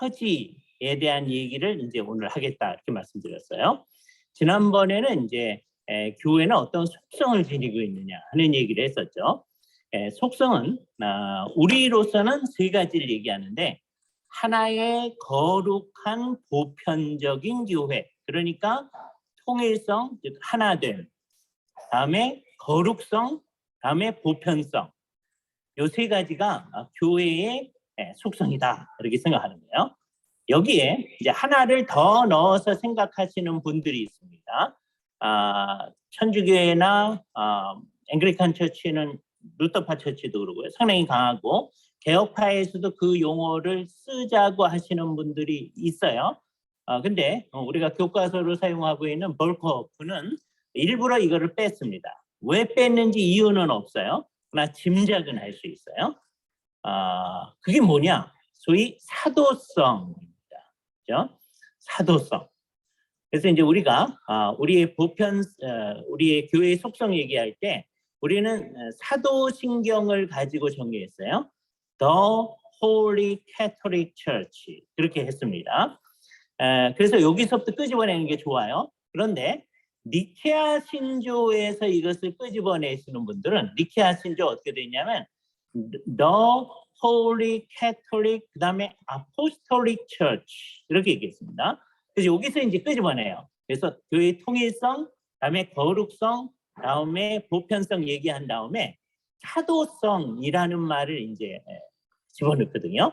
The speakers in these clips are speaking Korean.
표지에 대한 얘기를 이제 오늘 하겠다 이렇게 말씀드렸어요. 지난번에는 이제 교회는 어떤 속성을 지니고 있느냐 하는 얘기를 했었죠. 속성은 우리로서는 세 가지를 얘기하는데 하나의 거룩한 보편적인 교회, 그러니까 통일성, 즉 하나됨, 다음에 거룩성, 다음에 보편성, 이 세 가지가 교회의 속성이다 이렇게 생각하는 거예요. 여기에 이제 하나를 더 넣어서 생각하시는 분들이 있습니다. 천주교회나 앵글리칸 처치는 루터파 처치도 그러고요. 상당히 강하고 개혁파에서도 그 용어를 쓰자고 하시는 분들이 있어요. 근데 우리가 교과서로 사용하고 있는 벌크호프는 일부러 이거를 뺐습니다. 왜 뺐는지 이유는 없어요. 그러나 짐작은 할 수 있어요. 그게 뭐냐? 소위 사도성입니다. 그죠? 사도성. 그래서 이제 우리가 우리의 우리의 교회의 속성 얘기할 때 우리는 사도신경을 가지고 정리했어요. The Holy Catholic Church 그렇게 했습니다. 그래서 여기서부터 끄집어내는 게 좋아요. 그런데 니케아 신조에서 이것을 끄집어내시는 분들은 니케아 신조 어떻게 되냐면 The Holy Catholic 그다음에 Apostolic Church 이렇게 얘기했습니다. 그래서 여기서 이제 끄집어내요. 그래서 교회의 통일성, 다음에 거룩성, 다음에 보편성 얘기한 다음에 사도성이라는 말을 이제 집어넣거든요.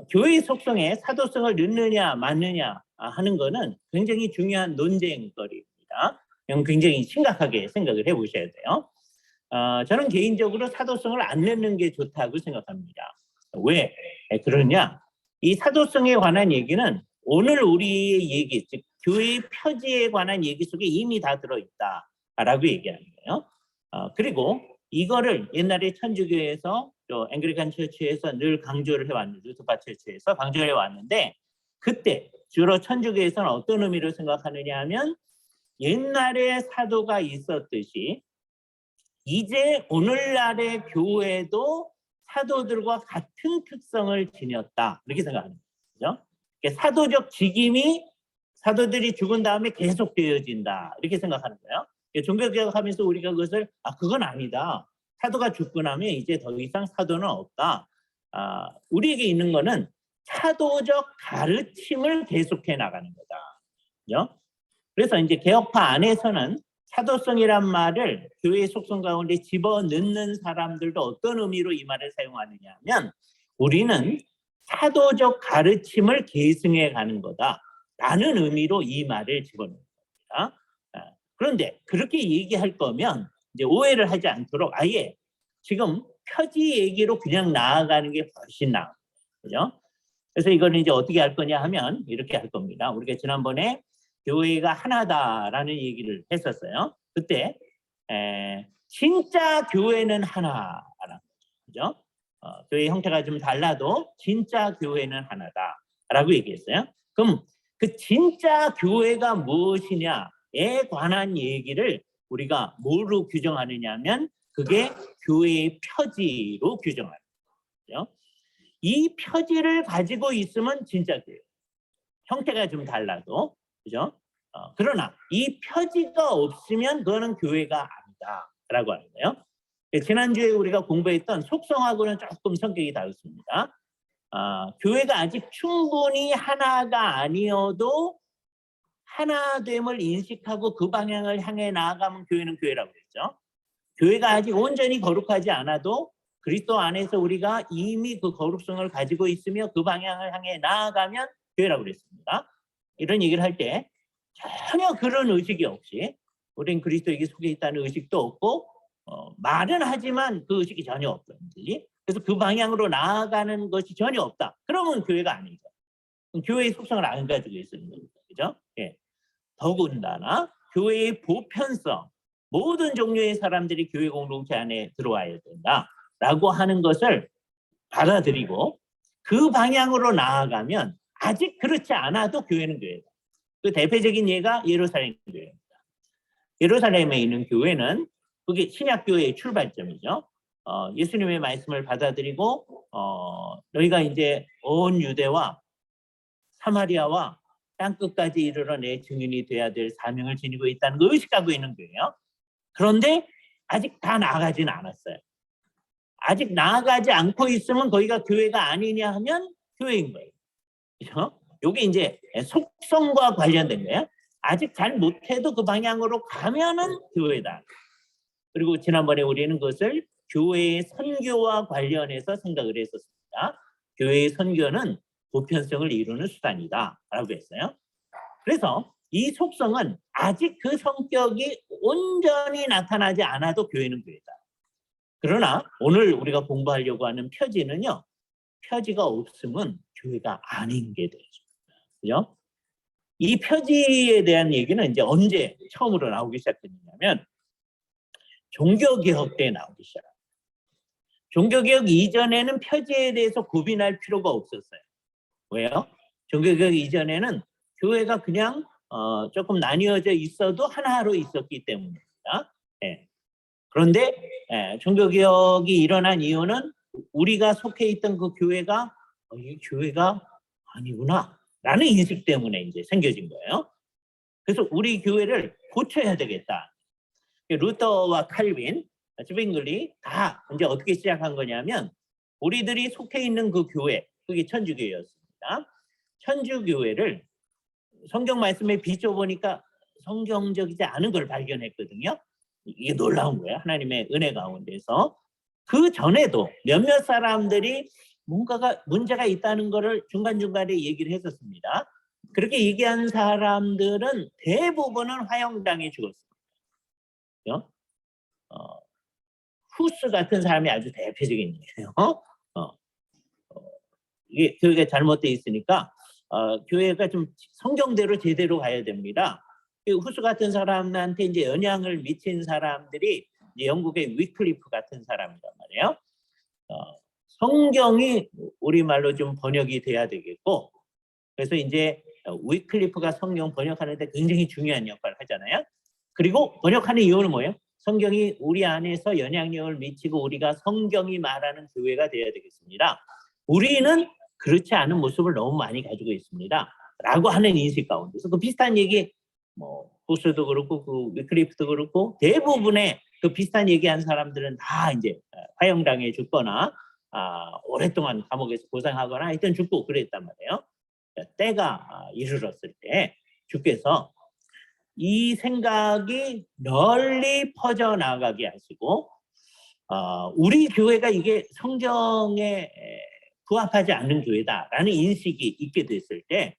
교회의 속성에 사도성을 넣느냐 맞느냐 하는 거는 굉장히 중요한 논쟁거리입니다. 굉장히 심각하게 생각을 해보셔야 돼요. 저는 개인적으로 사도성을 안 넣는 게 좋다고 생각합니다. 왜 그러냐? 이 사도성에 관한 얘기는 오늘 우리의 얘기, 즉 교회의 표지에 관한 얘기 속에 이미 다 들어있다라고 얘기하는 거예요. 그리고 이거를 옛날에 천주교에서 또 앵글리칸 처치에서 늘 강조를 해왔는데 루터파 처치에서 강조를 해왔는데 그때 주로 천주교에서는 어떤 의미로 생각하느냐 하면 옛날에 사도가 있었듯이 이제 오늘날의 교회도 사도들과 같은 특성을 지녔다 이렇게 생각하는 거죠. 사도적 직임이 사도들이 죽은 다음에 계속 되어진다 이렇게 생각하는 거예요. 종교개혁하면서 우리가 그것을 그건 아니다. 사도가 죽고 나면 이제 더 이상 사도는 없다. 우리에게 있는 거는 사도적 가르침을 계속해 나가는 거다. 그죠? 그래서 이제 개혁파 안에서는 사도성이란 말을 교회의 속성 가운데 집어넣는 사람들도 어떤 의미로 이 말을 사용하느냐 하면 우리는 사도적 가르침을 계승해 가는 거다라는 의미로 이 말을 집어넣는 겁니다. 그런데 그렇게 얘기할 거면 이제 오해를 하지 않도록 아예 지금 표지 얘기로 그냥 나아가는 게 훨씬 나아요. 그죠? 그래서 이거는 이제 어떻게 할 거냐 하면 이렇게 할 겁니다. 우리가 지난번에 교회가 하나다라는 얘기를 했었어요. 그때 진짜 교회는 하나라는 거죠. 교회 형태가 좀 달라도 진짜 교회는 하나다라고 얘기했어요. 그럼 그 진짜 교회가 무엇이냐에 관한 얘기를 우리가 뭐로 규정하느냐 하면 그게 교회의 표지로 규정하는 거죠. 이 표지를 가지고 있으면 진짜 교회. 형태가 좀 달라도 그죠? 그러나 이 표지가 없으면 그거는 교회가 아니다라고 하는 거예요. 지난주에 우리가 공부했던 속성하고는 조금 성격이 다르습니다. 교회가 아직 충분히 하나가 아니어도 하나됨을 인식하고 그 방향을 향해 나아가면 교회는 교회라고 그랬죠. 교회가 아직 온전히 거룩하지 않아도 그리스도 안에서 우리가 이미 그 거룩성을 가지고 있으며 그 방향을 향해 나아가면 교회라고 그랬습니다. 이런 얘기를 할 때 전혀 그런 의식이 없이 우리는 그리스도에게 속해 있다는 의식도 없고 말은 하지만 그 의식이 전혀 없던지 그래서 그 방향으로 나아가는 것이 전혀 없다. 그러면 교회가 아니죠. 교회의 속성을 안 가지고 있는 겁니다. 그죠? 예. 더군다나 교회의 보편성, 모든 종류의 사람들이 교회 공동체 안에 들어와야 된다라고 하는 것을 받아들이고 그 방향으로 나아가면 아직 그렇지 않아도 교회는 교회다. 그 대표적인 예가 예루살렘 교회입니다. 예루살렘에 있는 교회는 그게 신약교회의 출발점이죠. 예수님의 말씀을 받아들이고 너희가 이제 온 유대와 사마리아와 땅끝까지 이르러 내 증인이 돼야 될 사명을 지니고 있다는 걸 의식하고 있는 거예요. 그런데 아직 다 나아가지는 않았어요. 아직 나아가지 않고 있으면 거기가 교회가 아니냐 하면 교회인 거예요. 그렇죠? 이게 이제 속성과 관련된 거예요. 아직 잘 못해도 그 방향으로 가면은 교회다. 그리고 지난번에 우리는 그것을 교회의 선교와 관련해서 생각을 했었습니다. 교회의 선교는 보편성을 이루는 수단이다 라고 했어요. 그래서 이 속성은 아직 그 성격이 온전히 나타나지 않아도 교회는 교회다. 그러나 오늘 우리가 공부하려고 하는 표지는요, 표지가 없으면 교회가 아닌 게 되죠. 그죠? 이 표지에 대한 얘기는 이제 언제 처음으로 나오기 시작했냐면 종교개혁 때 나오기 시작합니다. 종교개혁 이전에는 표지에 대해서 고민할 필요가 없었어요. 왜요? 종교개혁 이전에는 교회가 그냥 조금 나뉘어져 있어도 하나로 있었기 때문입니다. 예. 그런데 종교개혁이 일어난 이유는 우리가 속해 있던 그 교회가 이 교회가 아니구나 라는 인식 때문에 이제 생겨진 거예요. 그래서 우리 교회를 고쳐야 되겠다. 루터와 칼빈, 즈빙글리 다 이제 어떻게 시작한 거냐면 우리들이 속해 있는 그 교회, 그게 천주교회였습니다. 천주교회를 성경 말씀에 비춰보니까 성경적이지 않은 걸 발견했거든요. 이게 놀라운 거예요. 하나님의 은혜 가운데서. 그 전에도 몇몇 사람들이 뭔가가 문제가 있다는 거를 중간중간에 얘기를 했었습니다. 그렇게 얘기한 사람들은 대부분은 화형당해 죽었습니다. 후스 같은 사람이 아주 대표적인 예요. 이게 교회가 잘못되어 있으니까 교회가 좀 성경대로 제대로 가야 됩니다. 후스 같은 사람한테 이제 영향을 미친 사람들이 이제 영국의 위클리프 같은 사람이란 말이에요. 성경이 우리말로 좀 번역이 돼야 되겠고, 그래서 이제 위클리프가 성경 번역하는데 굉장히 중요한 역할을 하잖아요. 그리고 번역하는 이유는 뭐예요? 성경이 우리 안에서 영향력을 미치고 우리가 성경이 말하는 교회가 되어야 되겠습니다. 우리는 그렇지 않은 모습을 너무 많이 가지고 있습니다. 라고 하는 인식 가운데서 그 비슷한 얘기, 후스도 그렇고 그 위클리프도 그렇고 대부분의 그 비슷한 얘기한 사람들은 다 이제 화형당해 죽거나 오랫동안 감옥에서 고생하거나 하여튼 죽고 그랬단 말이에요. 때가 이르렀을 때 주께서 이 생각이 널리 퍼져나가게 하시고 우리 교회가 이게 성경에 부합하지 않는 교회다라는 인식이 있게 됐을 때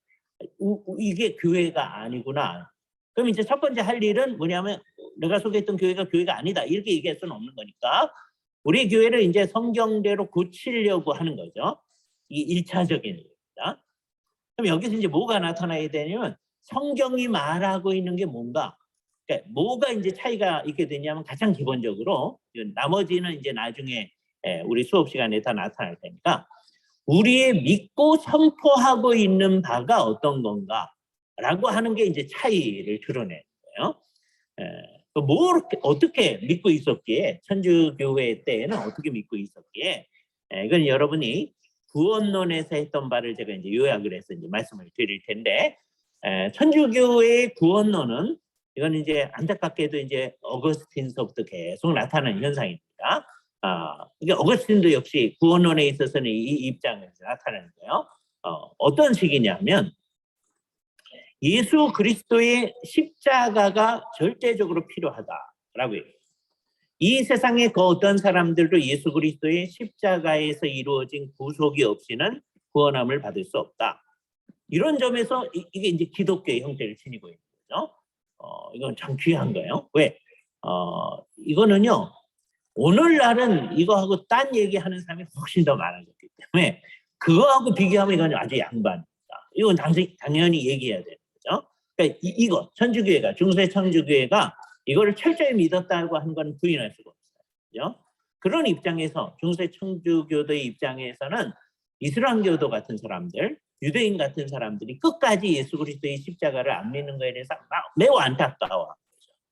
이게 교회가 아니구나. 그럼 이제 첫 번째 할 일은 뭐냐면 내가 소개했던 교회가 교회가 아니다 이렇게 얘기할 수는 없는 거니까 우리 교회를 이제 성경대로 고치려고 하는 거죠. 이 1차적인 일입니다. 그럼 여기서 이제 뭐가 나타나야 되냐면 성경이 말하고 있는 게 뭔가, 그러니까 뭐가 이제 차이가 있게 되냐면 가장 기본적으로 나머지는 이제 나중에 우리 수업 시간에 다 나타날 테니까 우리의 믿고 선포하고 있는 바가 어떤 건가라고 하는 게 이제 차이를 드러내는 거예요. 어떻게 믿고 있었기에 천주교회 때에는 어떻게 믿고 있었기에 이건 여러분이 구원론에서 했던 바를 제가 이제 요약을 해서 이제 말씀을 드릴 텐데 천주교회의 구원론은 이건 이제 안타깝게도 이제 어거스틴서부터 계속 나타나는 현상입니다. 이게 어거스틴도 역시 구원론에 있어서는 이 입장에서 나타나는 거예요. 어떤 식이냐면 예수 그리스도의 십자가가 절대적으로 필요하다라고 해요. 이 세상의 그 어떤 사람들도 예수 그리스도의 십자가에서 이루어진 구속이 없이는 구원함을 받을 수 없다. 이런 점에서 이게 이제 기독교의 형태를 지니고 있는 거죠. 이건 참 귀한 거예요. 왜? 이거는요. 오늘날은 이거하고 딴 얘기하는 사람이 훨씬 더 많아졌기 때문에 그거하고 비교하면 이건 아주 양반입니다. 이건 당연히 얘기해야 되는 거죠. 그러니까 이거 천주교회가 중세 천주교회가 이거를 철저히 믿었다고 하는 건 부인할 수가 없어요. 그죠? 그런 입장에서 중세 천주교도의 입장에서는 이슬람교도 같은 사람들, 유대인 같은 사람들이 끝까지 예수 그리스도의 십자가를 안 믿는 거에 대해서 매우 안타까워하죠.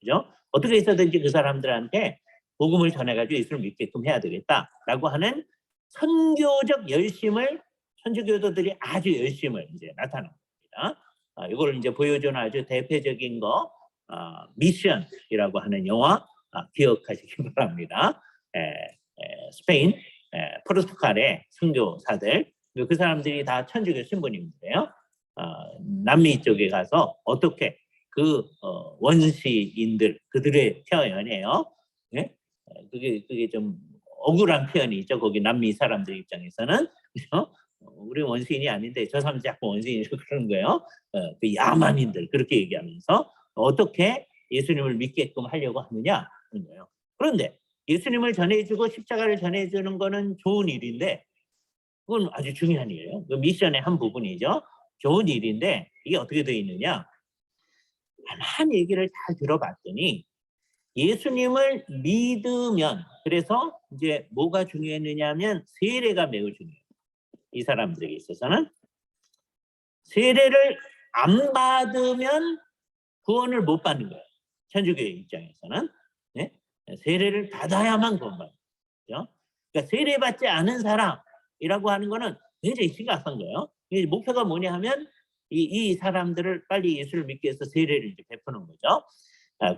그죠? 어떻게 해서든지 그 사람들한테 복음을 전해가지고 예수를 믿게끔 해야 되겠다라고 하는 선교적 열심을 천주교도들이 아주 열심을 이제 나타납니다. 이걸 이제 보여주는 아주 대표적인 거 미션이라고 하는 영화 기억하시기 바랍니다. 스페인 포르투갈의 선교사들 그 사람들이 다 천주교 신부님들이에요. 남미 쪽에 가서 어떻게 그 원시인들 그들의 표현이에요. 예? 그게 좀 억울한 표현이죠. 거기 남미 사람들 입장에서는 그렇죠? 우리 원시인이 아닌데 저 사람 자꾸 원시인이라고 그러는 거예요. 그 야만인들 그렇게 얘기하면서 어떻게 예수님을 믿게끔 하려고 하느냐 하는 거예요. 그런데 예수님을 전해주고 십자가를 전해주는 거는 좋은 일인데 그건 아주 중요한 일이에요. 그 미션의 한 부분이죠. 좋은 일인데 이게 어떻게 되어 있느냐. 한 얘기를 잘 들어봤더니 예수님을 믿으면 그래서 이제 뭐가 중요했느냐면 세례가 매우 중요해요. 이 사람들에게 있어서는 세례를 안 받으면 구원을 못 받는 거예요. 천주교의 입장에서는 네? 세례를 받아야만 구원받는 거죠. 그러니까 세례 받지 않은 사람이라고 하는 거는 굉장히 심각한 거예요. 목표가 뭐냐 하면 이 사람들을 빨리 예수를 믿게 해서 세례를 이제 베푸는 거죠.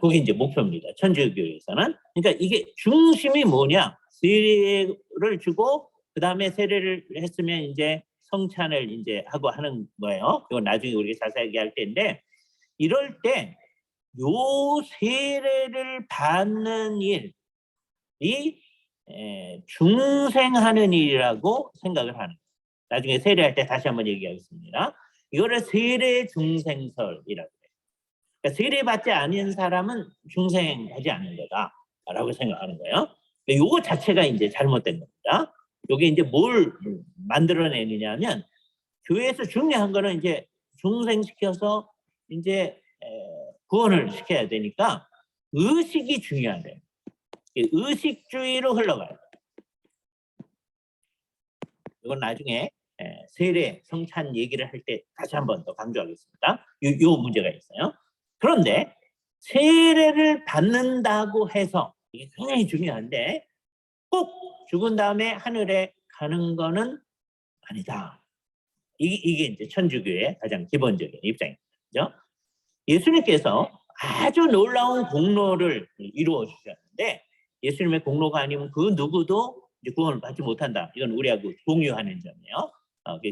그게 이제 목표입니다. 천주교에서는. 그러니까 이게 중심이 뭐냐? 세례를 주고 그 다음에 세례를 했으면 이제 성찬을 이제 하고 하는 거예요. 이건 나중에 우리가 자세하게 할 텐데 이럴 때 요 세례를 받는 일이 중생하는 일이라고 생각을 하는 거예요. 나중에 세례할 때 다시 한번 얘기하겠습니다. 이거를 세례 중생설이라고 해요. 그러니까 세례받지 않은 사람은 중생하지 않는 거다라고 생각하는 거예요. 요거 자체가 이제 잘못된 겁니다. 요게 이제 뭘 만들어내느냐면 교회에서 중요한 거는 이제 중생시켜서 이제 구원을 시켜야 되니까 의식이 중요하대요. 의식주의로 흘러가요. 이건 나중에 세례, 성찬 얘기를 할 때 다시 한번 더 강조하겠습니다. 요 문제가 있어요. 그런데 세례를 받는다고 해서 이게 굉장히 중요한데 꼭 죽은 다음에 하늘에 가는 거는 아니다. 이게 이제 천주교의 가장 기본적인 입장입니다. 그죠? 예수님께서 아주 놀라운 공로를 이루어 주셨는데 예수님의 공로가 아니면 그 누구도 이제 구원을 받지 못한다. 이건 우리하고 공유하는 점이에요.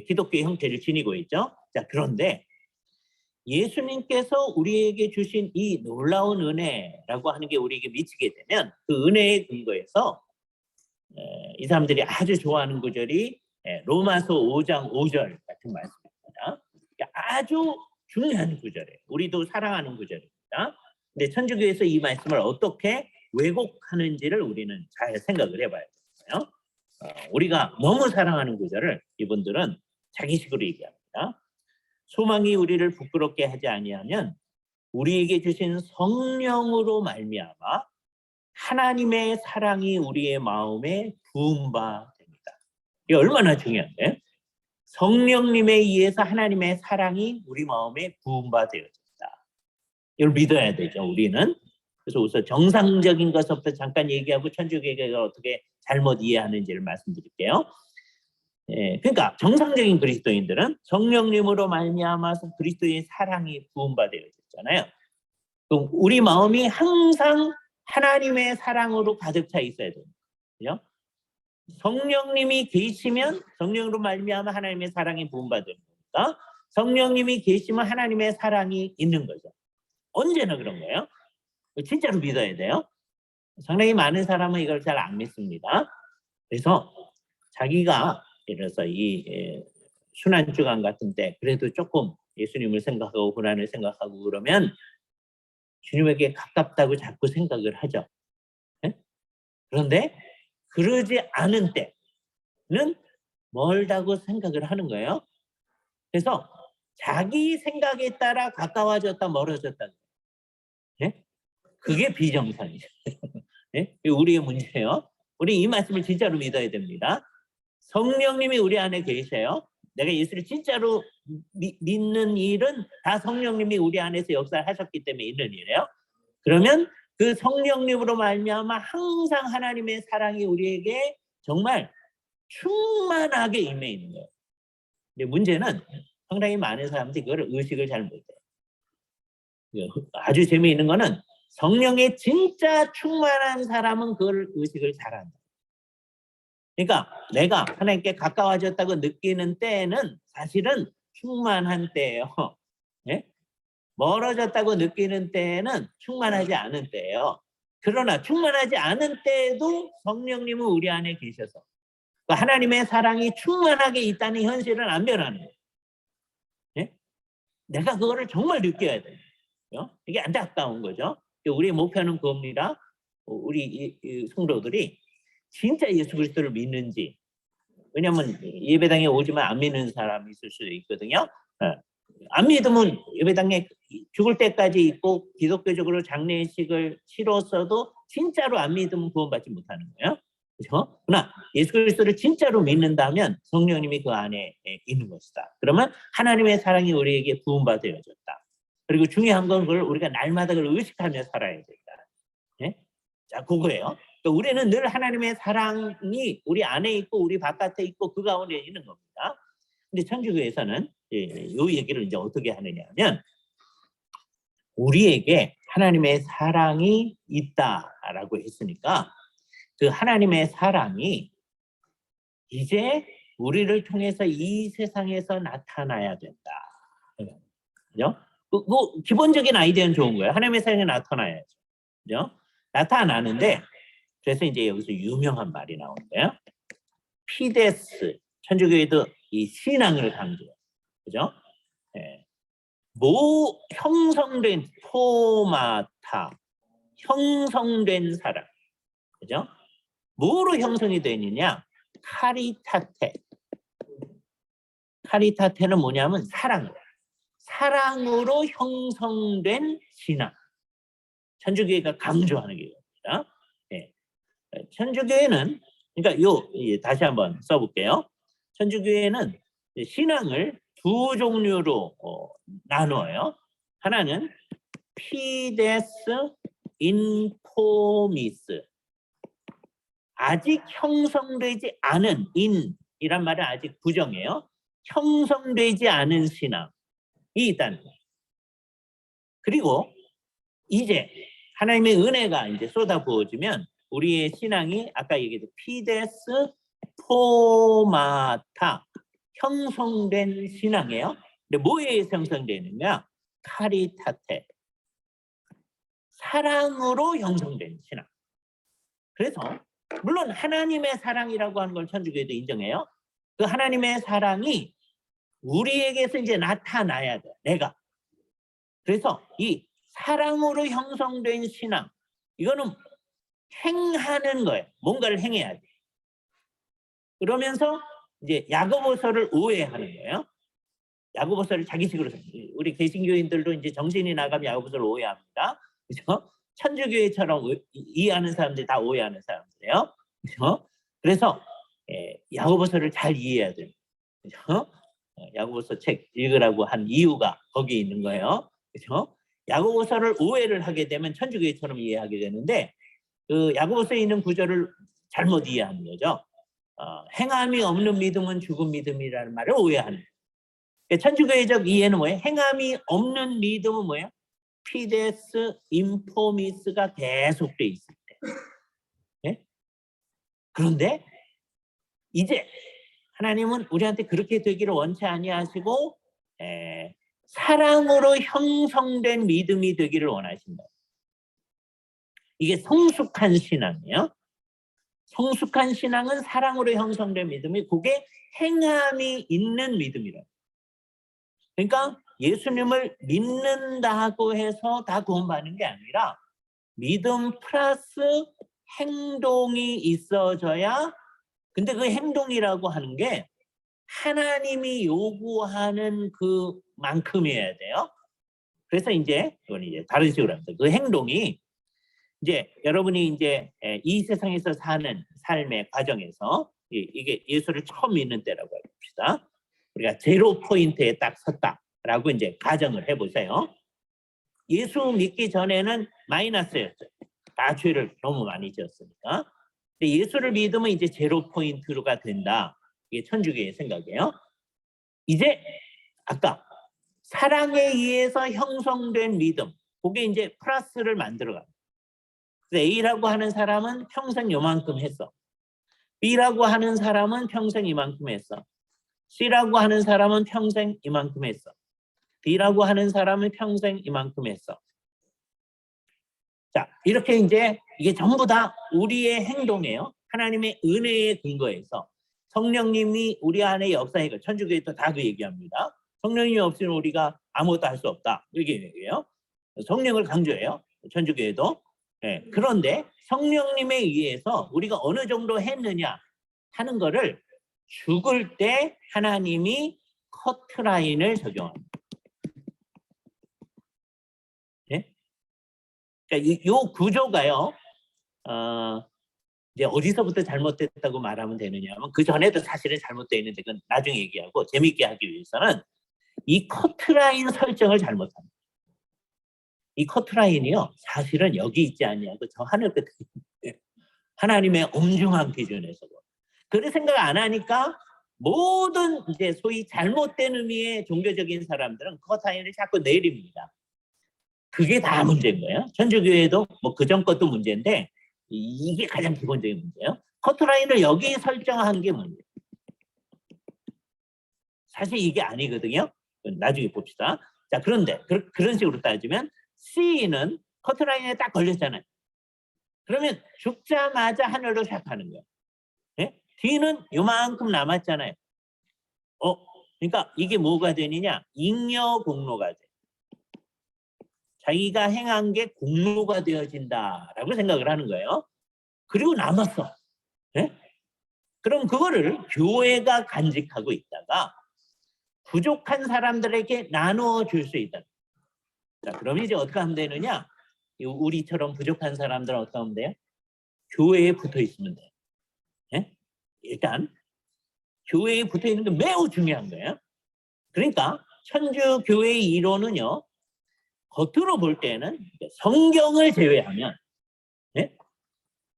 기독교의 형태를 지니고 있죠. 자, 그런데 예수님께서 우리에게 주신 이 놀라운 은혜라고 하는 게 우리에게 미치게 되면 그 은혜의 근거에서 이 사람들이 아주 좋아하는 구절이 로마서 5장 5절 같은 말씀입니다. 아주 중요한 구절이에요. 우리도 사랑하는 구절입니다. 근데 천주교에서 이 말씀을 어떻게 왜곡하는지를 우리는 잘 생각을 해봐야 돼요. 우리가 너무 사랑하는 구절을 이분들은 자기식으로 얘기합니다. 소망이 우리를 부끄럽게 하지 아니하면 우리에게 주신 성령으로 말미암아 하나님의 사랑이 우리의 마음에 부은 바 됩니다. 이게 얼마나 중요한데? 성령님에 의해서 하나님의 사랑이 우리 마음에 부은 바 되어진다. 이걸 믿어야 되죠, 우리는. 그래서 우선 정상적인 것부터 잠깐 얘기하고 천주교가 어떻게 잘못 이해하는지를 말씀드릴게요. 그러니까 정상적인 그리스도인들은 성령님으로 말미암아서 그리스도의 사랑이 부은 바 되어졌잖아요. 그럼 우리 마음이 항상 하나님의 사랑으로 가득 차 있어야 돼요. 그죠? 성령님이 계시면 성령으로 말미암아 하나님의 사랑이 부음받는 거니까 성령님이 계시면 하나님의 사랑이 있는 거죠. 언제나 그런 거예요. 진짜로 믿어야 돼요. 상당히 많은 사람은 이걸 잘 안 믿습니다. 그래서 자기가 예를 들어서 이 순환주간 같은 때 그래도 조금 예수님을 생각하고 고난을 생각하고 그러면 주님에게 가깝다고 자꾸 생각을 하죠. 네? 그런데 그러지 않은 때는 멀다고 생각을 하는 거예요. 그래서 자기 생각에 따라 가까워졌다 멀어졌다. 네? 그게 비정상이죠. 네? 우리의 문제예요. 우리 이 말씀을 진짜로 믿어야 됩니다. 성령님이 우리 안에 계셔요. 내가 예수를 진짜로 믿는 일은 다 성령님이 우리 안에서 역사를 하셨기 때문에 있는 일이에요. 그러면 그 성령님으로 말미암아 항상 하나님의 사랑이 우리에게 정말 충만하게 임해 있는 거예요. 근데 문제는 상당히 많은 사람들이 그걸 의식을 잘 못해요. 아주 재미있는 거는 성령의 진짜 충만한 사람은 그걸 의식을 잘한다. 그러니까 내가 하나님께 가까워졌다고 느끼는 때에는 사실은 충만한 때예요. 네? 멀어졌다고 느끼는 때에는 충만하지 않은 때예요. 그러나 충만하지 않은 때에도 성령님은 우리 안에 계셔서 하나님의 사랑이 충만하게 있다는 현실은 안 변하는 거예요. 네? 내가 그거를 정말 느껴야 돼요. 이게 안타까운 거죠. 우리의 목표는 그겁니다. 우리 이 성도들이 진짜 예수 그리스도를 믿는지. 왜냐하면 예배당에 오지만 안 믿는 사람이 있을 수도 있거든요. 안 믿으면 예배당에 죽을 때까지 있고 기독교적으로 장례식을 치렀어도 진짜로 안 믿으면 구원받지 못하는 거예요. 그렇죠? 그러나 예수 그리스도를 진짜로 믿는다면 성령님이 그 안에 있는 것이다. 그러면 하나님의 사랑이 우리에게 부음받아졌다. 그리고 중요한 건 그걸 우리가 날마다 그걸 의식하며 살아야 된다. 네? 자, 그거예요. 그러니까 우리는 늘 하나님의 사랑이 우리 안에 있고 우리 바깥에 있고 그 가운데 있는 겁니다. 근데 천주교에서는 이 얘기를 이제 어떻게 하느냐 하면 우리에게 하나님의 사랑이 있다라고 했으니까 그 하나님의 사랑이 이제 우리를 통해서 이 세상에서 나타나야 된다. 그죠? 그 기본적인 아이디어는 좋은 거예요. 하나님의 사랑이 나타나야죠. 그죠? 나타나는데 그래서 이제 여기서 유명한 말이 나오는데요. 피데스, 천주교에도 이 신앙을 강조해요. 그죠? 예. 형성된 포마타, 형성된 사랑. 그죠? 뭐로 형성이 되느냐? 카리타테. 카리타테는 뭐냐면 사랑으로 형성된 신앙. 천주교회가 강조하는 게 겁니다. 예. 천주교회는 그러니까 다시 한번 써볼게요. 천주교회는 신앙을 두 종류로 나누어요. 하나는 피데스 인포미스. 아직 형성되지 않은 인이란 말은 아직 부정이에요. 형성되지 않은 신앙이 있다는 거예요. 그리고 이제 하나님의 은혜가 이제 쏟아 부어지면 우리의 신앙이 아까 얘기했던 피데스 포마타 형성된 신앙이에요. 근데 뭐에 의해서 형성되느냐? 카리타테. 사랑으로 형성된 신앙. 그래서 물론 하나님의 사랑이라고 하는 걸 천주교에도 인정해요. 그 하나님의 사랑이 우리에게서 이제 나타나야 돼. 내가. 그래서 이 사랑으로 형성된 신앙, 이거는 행하는 거예요. 뭔가를 행해야 돼. 그러면서 이제 야고보서를 오해하는 거예요. 야고보서를 자기식으로 우리 개신교인들도 이제 정신이 나가면 야고보서를 오해합니다. 그렇죠? 천주교회처럼 이해하는 사람들이 다 오해하는 사람들이에요. 그렇죠? 그래서 야고보서를 잘 이해해야 돼요. 그렇죠? 야고보서 책 읽으라고 한 이유가 거기에 있는 거예요. 그렇죠? 야고보서를 오해를 하게 되면 천주교회처럼 이해하게 되는데 그 야고보서에 있는 구절을 잘못 이해하는 거죠. 행함이 없는 믿음은 죽은 믿음이라는 말을 오해하는 거예요. 천주교회적 이해는 뭐예요? 행함이 없는 믿음은 뭐예요? 피데스 인포미스가 계속돼 있을 때. 네? 그런데 이제 하나님은 우리한테 그렇게 되기를 원치 아니하시고 사랑으로 형성된 믿음이 되기를 원하신다. 이게 성숙한 신앙이에요. 성숙한 신앙은 사랑으로 형성된 믿음이 그게 행함이 있는 믿음이라. 그러니까 예수님을 믿는다고 해서 다 구원받는 게 아니라 믿음 플러스 행동이 있어져야. 근데 그 행동이라고 하는 게 하나님이 요구하는 그만큼이어야 돼요. 그래서 이제 그건 이제 다른 식으로 합니다. 그 행동이 이제 여러분이 이제 이 세상에서 사는 삶의 과정에서 이게 예수를 처음 믿는 때라고 해봅시다. 우리가 제로 포인트에 딱 섰다라고 이제 가정을 해보세요. 예수 믿기 전에는 마이너스였어요. 다 죄를 너무 많이 지었으니까. 근데 예수를 믿으면 이제 제로 포인트가 된다. 이게 천주교의 생각이에요. 이제 아까 사랑에 의해서 형성된 믿음, 그게 이제 플러스를 만들어가. A라고 하는 사람은 평생 요만큼 했어. B라고 하는 사람은 평생 이만큼 했어. C라고 하는 사람은 평생 이만큼 했어. D라고 하는 사람은 평생 이만큼 했어. 자, 이렇게 이제 이게 전부 다 우리의 행동이에요. 하나님의 은혜에 근거해서 성령님이 우리 안에 역사해가 천주교에도 다 그 얘기합니다. 성령님이 없으면 우리가 아무것도 할 수 없다. 이렇게 얘기해요. 성령을 강조해요. 천주교에도. 네. 그런데 성령님에 의해서 우리가 어느 정도 했느냐 하는 거를 죽을 때 하나님이 커트라인을 적용합니다. 네? 그러니까 이 구조가요. 이제 어디서부터 잘못됐다고 말하면 되느냐면 그 전에도 사실은 잘못되어 있는데 그건 나중에 얘기하고 재밌게 하기 위해서는 이 커트라인 설정을 잘못합니다. 이 커트라인이요 사실은 여기 있지 않냐고 저 하늘 끝에 하나님의 엄중한 기준에서 그런 생각 안 하니까 모든 이제 소위 잘못된 의미의 종교적인 사람들은 커트라인을 자꾸 내립니다. 그게 다 문제인 거예요. 천주교에도 뭐 그전 것도 문제인데 이게 가장 기본적인 문제예요. 커트라인을 여기 설정한 게 문제예요. 사실 이게 아니거든요. 나중에 봅시다. 자, 그런데 그런 식으로 따지면 C는 커트라인에 딱 걸렸잖아요. 그러면 죽자마자 하늘로 샥하는 거예요. 네? D는 요만큼 남았잖아요. 그러니까 이게 뭐가 되느냐? 잉여 공로가 돼. 자기가 행한 게 공로가 되어진다라고 생각을 하는 거예요. 그리고 남았어. 네? 그럼 그거를 교회가 간직하고 있다가 부족한 사람들에게 나누어 줄 수 있다. 자, 그럼 이제 어떻게 하면 되느냐? 우리처럼 부족한 사람들은 어떻게 하면 돼요? 교회에 붙어 있으면 돼요. 네? 일단 교회에 붙어 있는 게 매우 중요한 거예요. 그러니까 천주교회의 이론은요. 겉으로 볼 때는 성경을 제외하면 네?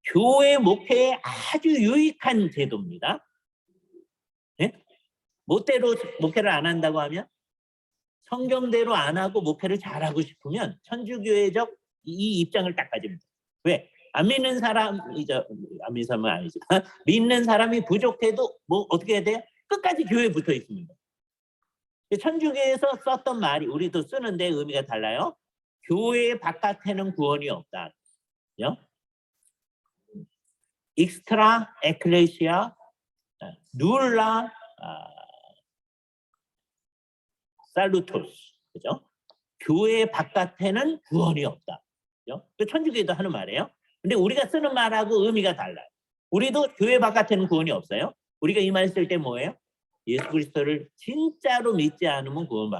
교회 목회에 아주 유익한 제도입니다. 네? 멋대로 목회를 안 한다고 하면 성경대로 안 하고 목회를 잘하고 싶으면 천주교회적 이 입장을 딱 가지면 돼요. 왜? 안 믿는 사람, 안 믿는 사람은 아니지. 믿는 사람이 부족해도 뭐 어떻게 해야 돼요? 끝까지 교회에 붙어 있습니다. 천주교에서 썼던 말이 우리도 쓰는데 의미가 달라요. 교회 바깥에는 구원이 없다. 익스트라 에클레시아 눌라 살루토스. 그죠? 교회 바깥에는 구원이 없다. 그죠? 천주교에도 하는 말이에요. 근데 우리가 쓰는 말하고 의미가 달라요. 우리도 교회 바깥에는 구원이 없어요. 우리가 이 말 쓸 때 뭐예요? 예수 그리스도를 진짜로 믿지 않으면 구원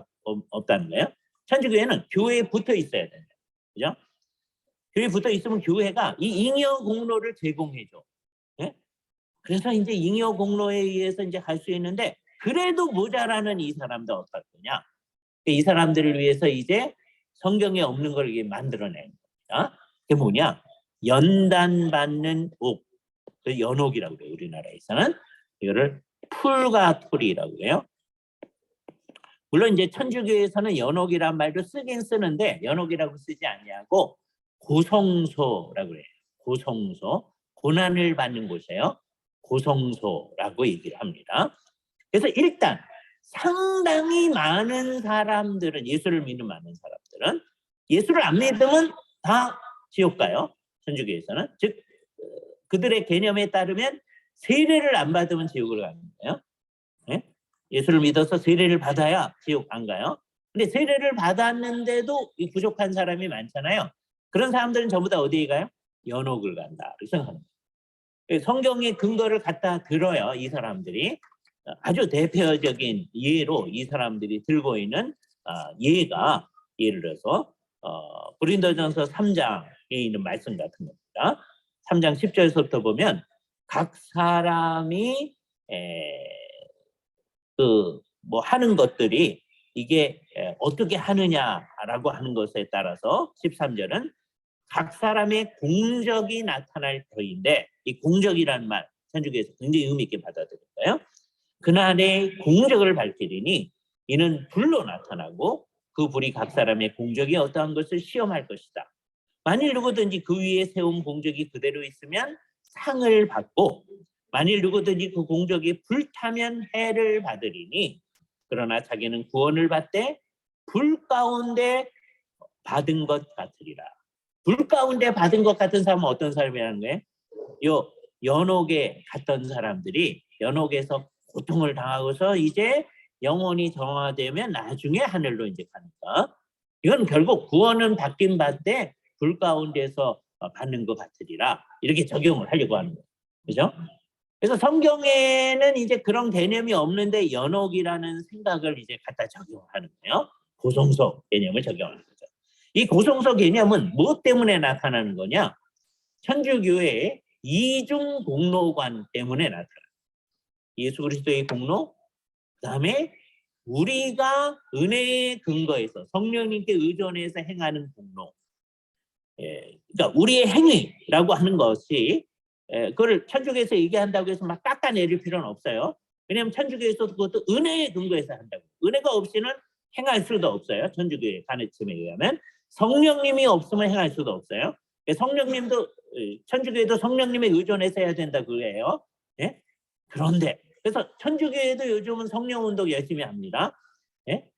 없다는 거예요. 천주교회는 교회에 붙어 있어야 된다. 그죠? 교회에 붙어 있으면 교회가 이 잉여 공로를 제공해줘. 네? 그래서 이제 잉여 공로에 의해서 이제 갈 수 있는데 그래도 모자라는 이 사람들 어떨 거냐? 이 사람들을 위해서 이제 성경에 없는 걸 이게 만들어낸 겁니다. 그게 뭐냐? 연단받는 옥, 그 연옥이라고 그래요. 우리나라에서는 이거를 풀가토리라고 해요. 물론 이제 천주교에서는 연옥이란 말도 쓰긴 쓰는데 연옥이라고 쓰지 않냐고 고성소라고 해요. 고성소, 고난을 받는 곳이에요. 고성소라고 얘기를 합니다. 그래서 일단 상당히 많은 사람들은 예수를 믿는 많은 사람들은 예수를 안 믿으면 다 지옥 가요. 천주교에서는 즉 그들의 개념에 따르면 세례를 안 받으면 지옥을 가는 거예요. 네? 예수를 믿어서 세례를 받아야 지옥 안 가요. 근데 세례를 받았는데도 이 부족한 사람이 많잖아요. 그런 사람들은 전부 다 어디에 가요? 연옥을 간다. 이렇게 생각합니다. 성경의 근거를 갖다 들어요. 이 사람들이. 아주 대표적인 예로 이 사람들이 들고 있는 예가 예를 들어서 고린도전서 3장에 있는 말씀 같은 겁니다. 3장 10절부터 보면 각 사람이 뭐 하는 것들이 이게 어떻게 하느냐라고 하는 것에 따라서 13절은 각 사람의 공적이 나타날 터인데, 이 공적이라는 말 천주교에서 굉장히 의미 있게 받아들였어요. 그날의 공적을 밝히리니 이는 불로 나타나고 그 불이 각 사람의 공적이 어떠한 것을 시험할 것이다. 만일 누구든지 그 위에 세운 공적이 그대로 있으면 상을 받고, 만일 누구든지 그 공적이 불타면 해를 받으리니, 그러나 자기는 구원을 받되 불 가운데 받은 것 같으리라. 불 가운데 받은 것 같은 사람은 어떤 사람이라는 거예요? 요 연옥에 갔던 사람들이 연옥에서 고통을 당하고서 이제 영혼이 정화되면 나중에 하늘로 이제 가니까, 이건 결국 구원은 받긴 받되 불 가운데서 받는 것 같으리라, 이렇게 적용을 하려고 하는 거예요. 그죠? 그래서 성경에는 이제 그런 개념이 없는데 연옥이라는 생각을 이제 갖다 적용하는 거예요. 고성소 개념을 적용하는 거죠. 이 고성소 개념은 무엇 때문에 나타나는 거냐? 천주교의 이중 공로관 때문에 나타나요. 예수 그리스도의 공로, 그다음에 우리가 은혜의 근거에서 성령님께 의존해서 행하는 공로. 그러니까 우리의 행위라고 하는 것이, 그걸 천주교에서 얘기한다고 해서 막 깎아내릴 필요는 없어요. 왜냐하면 천주교에서도 그것도 은혜의 근거에서 한다고. 은혜가 없이는 행할 수도 없어요. 천주교의 가르침에 의하면 성령님이 없으면 행할 수도 없어요. 성령님도, 천주교에도 성령님에 의존해서 해야 된다 그래요. 예? 그런데 그래서 천주교에도 요즘은 성령운동 열심히 합니다. 예?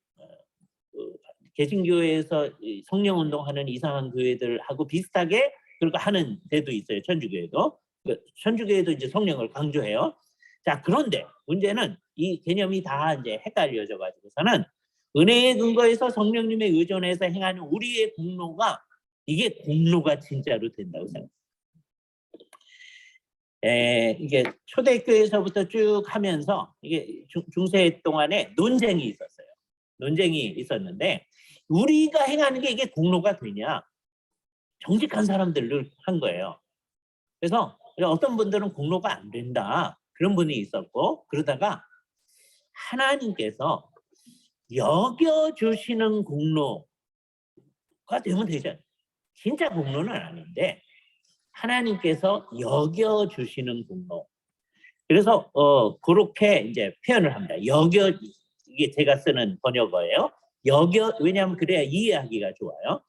개신교에서 성령운동하는 이상한 교회들하고 비슷하게 그렇게 하는 데도 있어요. 천주교에도. 천주교에도 이제 성령을 강조해요. 자, 그런데 문제는 이 개념이 다 이제 헷갈려져 가지고서는 은혜의 근거에서 성령님에 의존해서 행하는 우리의 공로가, 이게 공로가 진짜로 된다고 생각합니다. 이게 초대교회에서부터 쭉 하면서 이게 중세 동안에 논쟁이 있었어요. 논쟁이 있었는데, 우리가 행하는 게 이게 공로가 되냐? 정직한 사람들을 한 거예요. 그래서 어떤 분들은 공로가 안 된다, 그런 분이 있었고, 그러다가 하나님께서 여겨주시는 공로가 되면 되죠. 진짜 공로는 아닌데 하나님께서 여겨주시는 공로. 그래서 그렇게 이제 표현을 합니다. 이게 제가 쓰는 번역어예요. 왜냐하면 그래야 이해하기가 좋아요.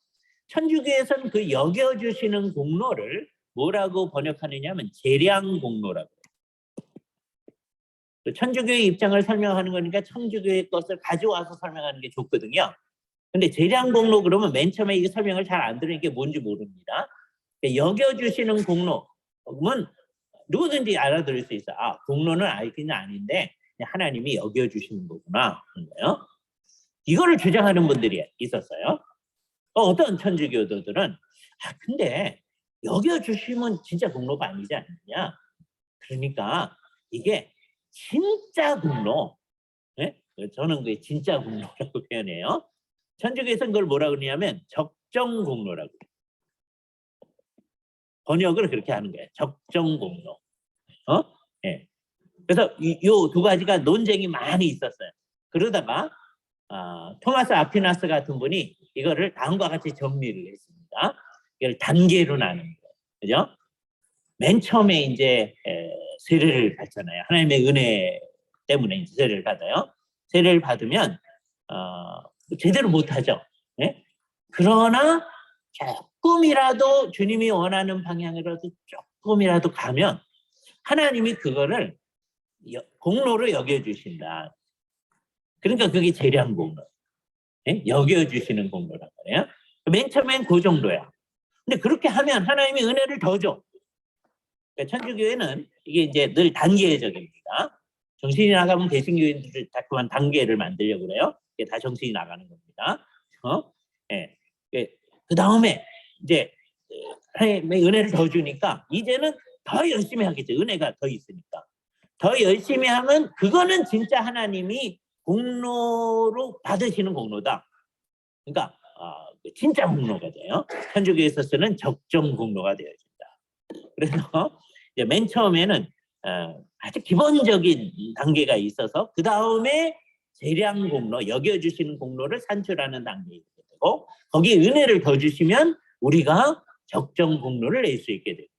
천주교에서는 그 여겨주시는 공로를 뭐라고 번역하느냐 하면 재량 공로라고. 천주교의 입장을 설명하는 거니까 천주교의 것을 가져와서 설명하는 게 좋거든요. 근데 재량 공로 그러면 맨 처음에 이게 설명을 잘 안 들으니까 이게 뭔지 모릅니다. 여겨주시는 공로는 누구든지 알아들을 수 있어. 아, 공로는 그냥 아닌데 하나님이 여겨주시는 거구나 하는 거예요. 이거를 주장하는 분들이 있었어요. 어떤 천주교도들은 근데 여겨주시면 진짜 공로가 아니지 않느냐. 그러니까 이게 진짜 공로, 저는 그게 진짜 공로라고 표현해요. 천주교에서는 그걸 뭐라고 그러냐면 적정 공로라고. 번역을 그렇게 하는 거예요. 적정 공로. 예. 그래서 요 두 가지가 논쟁이 많이 있었어요. 그러다가 토마스 아퀴나스 같은 분이 이거를 다음과 같이 정리를 했습니다. 이걸 단계로 나누는 거예요. 그죠? 맨 처음에 이제 세례를 받잖아요. 하나님의 은혜 때문에 이제 세례를 받아요. 세례를 받으면 제대로 못하죠. 네? 그러나 조금이라도 주님이 원하는 방향으로도 조금이라도 가면 하나님이 그거를 공로로 여겨주신다. 그러니까 그게 재량 공로, 여겨주시는 공로란 말이에요. 맨 처음엔 그 정도야. 근데 그렇게 하면 하나님이 은혜를 더 줘. 그러니까 천주교회는 이게 이제 늘 단계적입니다. 정신이 나가면 개신교인들을 자꾸만 단계를 만들려고 그래요. 이게 다 정신이 나가는 겁니다. 그 다음에 이제 하나님의 은혜를 더 주니까 이제는 더 열심히 하겠죠. 은혜가 더 있으니까. 더 열심히 하면 그거는 진짜 하나님이 공로로 받으시는 공로다. 그러니까 진짜 공로가 돼요. 천주교에서 쓰는 적정 공로가 되어진다. 그래서 이제 맨 처음에는 아주 기본적인 단계가 있어서 그 다음에 재량 공로, 여겨주시는 공로를 산출하는 단계가 되고, 거기에 은혜를 더 주시면 우리가 적정 공로를 낼 수 있게 된다.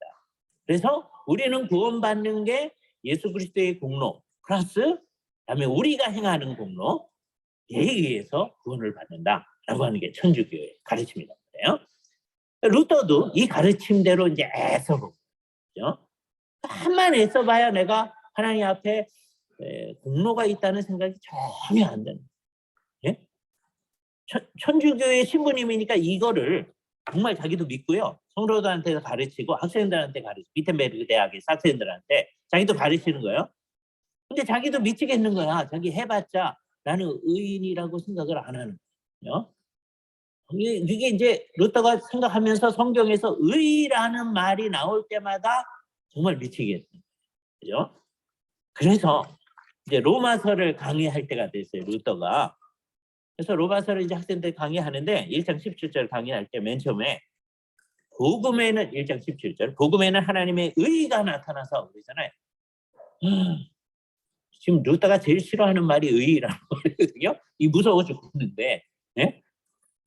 그래서 우리는 구원받는 게 예수 그리스도의 공로 플러스 그다음에 우리가 행하는 공로에 의해서 구원을 받는다라고 하는 게 천주교의 가르침이란 말이에요. 루터도 이 가르침대로 이제 애써보죠. 한만 애써봐야 내가 하나님 앞에 공로가 있다는 생각이 전혀 안 드는 거예요. 천주교의 신부님이니까 이거를 정말 자기도 믿고요. 성도들한테 가르치고 학생들한테 가르치고 비텐베르그 대학의 학생들한테 자기도 가르치는 거예요. 근데 자기도 미치겠는 거야. 자기 해봤자 나는 의인이라고 생각을 안 하는 거예요. 이게 이제 루터가 생각하면서 성경에서 의라는 말이 나올 때마다 정말 미치겠어요. 그죠? 그래서 이제 로마서를 강의할 때가 됐어요. 루터가. 그래서 로마서를 이제 학생들 강의하는데 1장 17절 강의할 때 맨 처음에 복음에는 1장 17절 복음에는 하나님의 의가 나타나서 그러잖아요. 지금 루터가 제일 싫어하는 말이 의라는 말이거든요. 이 무서워 죽겠는데 예?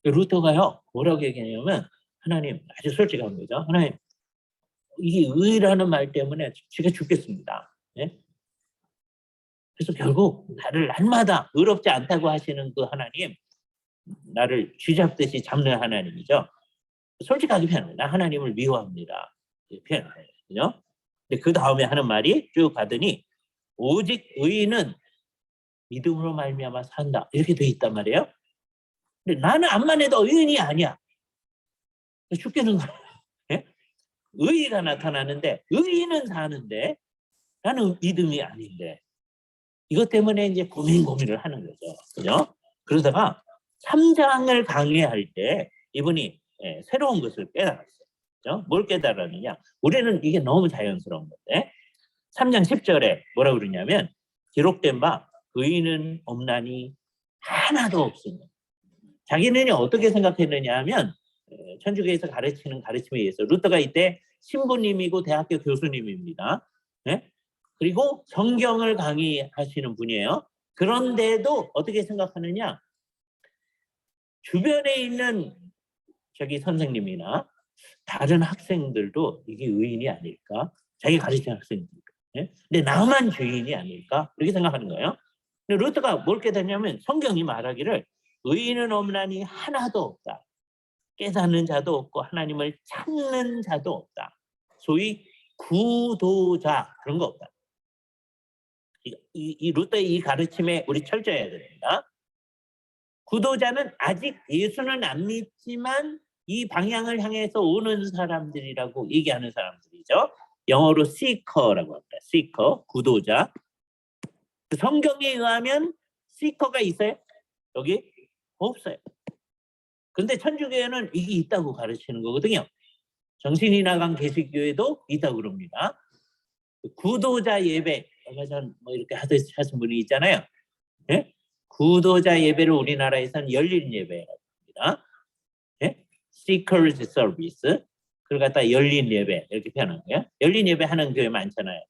루터가요 뭐라고 얘기하냐면 하나님 아주 솔직한 거죠. 하나님 이게 의라는 말 때문에 제가 죽겠습니다. 예? 그래서 결국 나를 날마다 의롭지 않다고 하시는 그 하나님 나를 쥐잡듯이 잡는 하나님이죠. 솔직하게 표현해요. 나 하나님을 미워합니다. 표현해요. 그죠? 근데 그 다음에 하는 말이 쭉 가더니 오직 의인은 믿음으로 말미암아 산다. 이렇게 돼 있단 말이에요. 근데 나는 암만 해도 의인이 아니야. 죽겠는 거야. 예? 의의가 나타나는데 의인은 사는데 나는 믿음이 아닌데 이것 때문에 이제 고민을 하는 거죠. 그죠? 그러다가 3장을 강의할 때 이분이 새로운 것을 깨달았어요. 그죠? 뭘 깨달았느냐? 우리는 이게 너무 자연스러운 건데 3장 10절에 뭐라고 그러냐면 기록된 바 의인은 없나니 하나도 없습니다. 자기는 어떻게 생각했느냐 하면 천주교에서 가르치는 가르침에 의해서 루터가 이때 신부님이고 대학교 교수님입니다. 네? 그리고 성경을 강의하시는 분이에요. 그런데도 어떻게 생각하느냐? 주변에 있는 저기 선생님이나 다른 학생들도 이게 의인이 아닐까? 자기 가르치는 학생들. 네? 근데 나만 죄인이 아닐까? 이렇게 생각하는 거예요. 근데 루터가 뭘 깨닫냐면 성경이 말하기를 의인은 없나니 하나도 없다. 깨닫는 자도 없고 하나님을 찾는 자도 없다. 소위 구도자 그런 거 없다. 이 루터의 이 가르침에 우리 철저해야 됩니다. 구도자는 아직 예수는 안 믿지만 이 방향을 향해서 오는 사람들이라고 얘기하는 사람들이죠. 영어로 seeker라고 합니다. seeker, 구도자. 성경에 의하면 seeker가 있어요? 여기? 없어요. 근데 천주교회는 이게 있다고 가르치는 거거든요. 정신이 나간 개신교회도 있다고 그럽니다. 구도자 예배, 얼마 전 뭐 이렇게 하신 분이 있잖아요. 예? 구도자 예배를 우리나라에서는 열린 예배라고 합니다. 예? Seekers Service. 그걸 갖다 열린 예배 이렇게 표현하는 거예요. 열린 예배 하는 교회 많잖아요.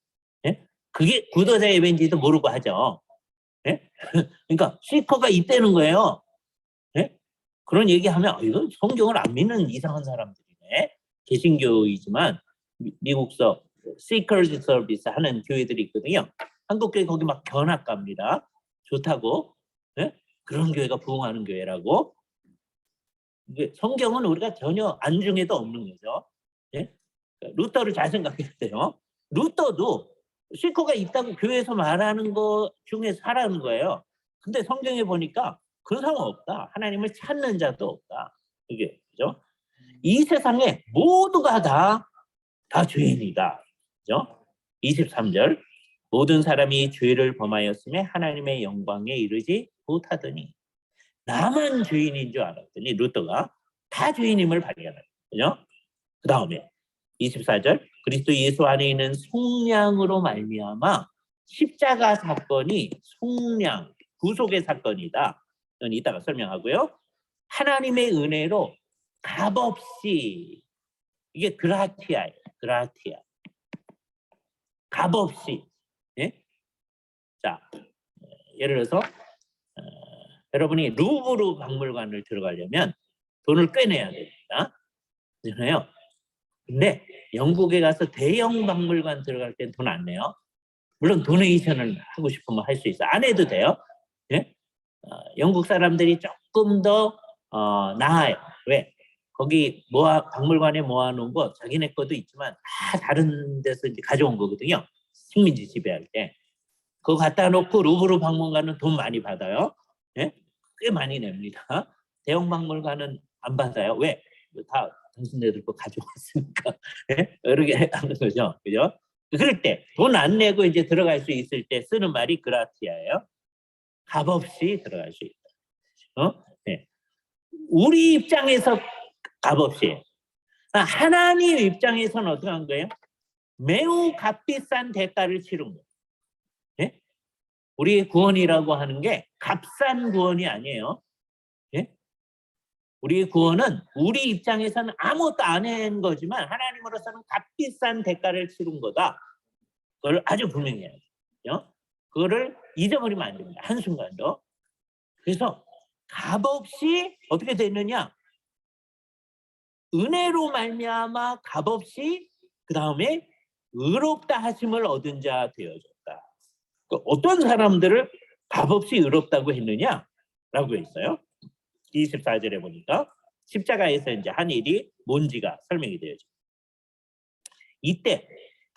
예? 그게 구도자 예배인지도 모르고 하죠. 예? 그러니까 시커가 있다는 거예요. 예? 그런 얘기하면 이건 성경을 안 믿는 이상한 사람들이네. 개신교이지만 미국서 Seekers Service 하는 교회들이 있거든요. 한국 교회 거기 막 견학 갑니다. 좋다고. 예? 그런 교회가 부흥하는 교회라고. 이게 성경은 우리가 전혀 안중에도 없는 거죠. 예? 루터를 잘 생각해야 돼요. 루터도 시커가 있다고 교회에서 말하는 거 중에 하라는 거예요. 근데 성경에 보니까 그런 사람 없다. 하나님을 찾는 자도 없다. 이게 그죠? 이 세상에 모두가 다 죄인이다. 그죠? 23절 모든 사람이 죄를 범하였음에 하나님의 영광에 이르지 못하더니 나만 죄인인 줄 알았더니 루터가 다 죄인임을 발견합니다. 그죠? 그 다음에 24절 그리스도 예수 안에 있는 속량으로 말미암아 십자가 사건이 속량 구속의 사건이다. 이건 이따가 설명하고요. 하나님의 은혜로 값없이 이게 그라티아예요. 그라티아. 값없이. 예? 자, 예를 들어서 여러분이 루브르 박물관을 들어가려면 돈을 꽤 내야 됩니다. 그렇잖아요. 근데 영국에 가서 대형 박물관 들어갈 땐 돈 안 내요. 물론 도네이션을 하고 싶으면 할 수 있어. 안 해도 돼요. 예? 영국 사람들이 조금 더 나아요. 왜? 거기 박물관에 모아놓은 거 자기네 것도 있지만 다 다른 데서 이제 가져온 거거든요. 식민지 지배할 때. 그거 갖다 놓고 루브르 박물관은 돈 많이 받아요. 예? 꽤 많이 냅니다. 대형 박물관은 안 받아요. 왜? 다 당신네들 거 가져왔으니까. 예? 여러 개 하는 거죠. 그죠? 그럴 때 돈 안 내고 이제 들어갈 수 있을 때 쓰는 말이 그라티아예요. 값없이 들어갈 수 있다. 네. 우리 입장에서 값없이. 하나님 입장에서는 어떻게 한 거예요? 매우 값비싼 대가를 치른 거예요. 예? 우리의 구원이라고 하는 게 값싼 구원이 아니에요. 예? 우리의 구원은 우리 입장에서는 아무것도 안 한 거지만 하나님으로서는 값비싼 대가를 치른 거다. 그걸 아주 분명히 해야 돼요. 그거를 잊어버리면 안 됩니다. 한순간도. 그래서 값없이 어떻게 됐느냐? 은혜로 말미암아 값없이 그 다음에 의롭다 하심을 얻은 자 되어졌다. 어떤 사람들을 값없이 의롭다고 했느냐라고 했어요. 24절에 보니까 십자가에서 이제 한 일이 뭔지가 설명이 되어져. 이때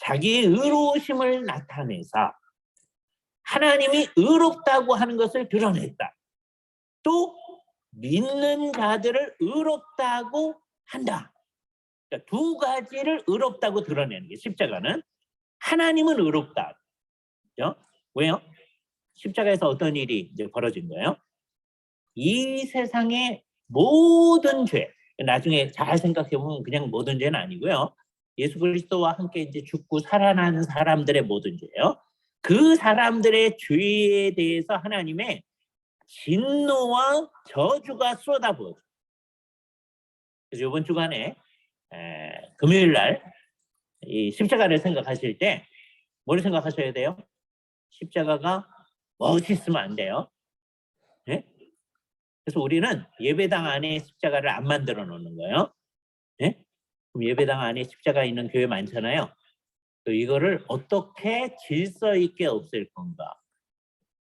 자기의 의로우심을 나타내사 하나님이 의롭다고 하는 것을 드러냈다. 또 믿는 자들을 의롭다고 한다. 그러니까 두 가지를 의롭다고 드러내는 게 십자가는 하나님은 의롭다. 그렇죠? 왜요? 십자가에서 어떤 일이 이제 벌어진 거예요? 이 세상의 모든 죄, 나중에 잘 생각해 보면 그냥 모든 죄는 아니고요. 예수 그리스도와 함께 이제 죽고 살아난 사람들의 모든 죄요. 그 사람들의 죄에 대해서 하나님의 진노와 저주가 쏟아부어져. 그래서 이번 주간에 금요일 날 이 십자가를 생각하실 때 뭘 생각하셔야 돼요? 십자가가 멋있으면 안 돼요. 네? 그래서 우리는 예배당 안에 십자가를 안 만들어 놓는 거예요. 네? 그럼 예배당 안에 십자가 있는 교회 많잖아요. 또 이거를 어떻게 질서 있게 없앨 건가?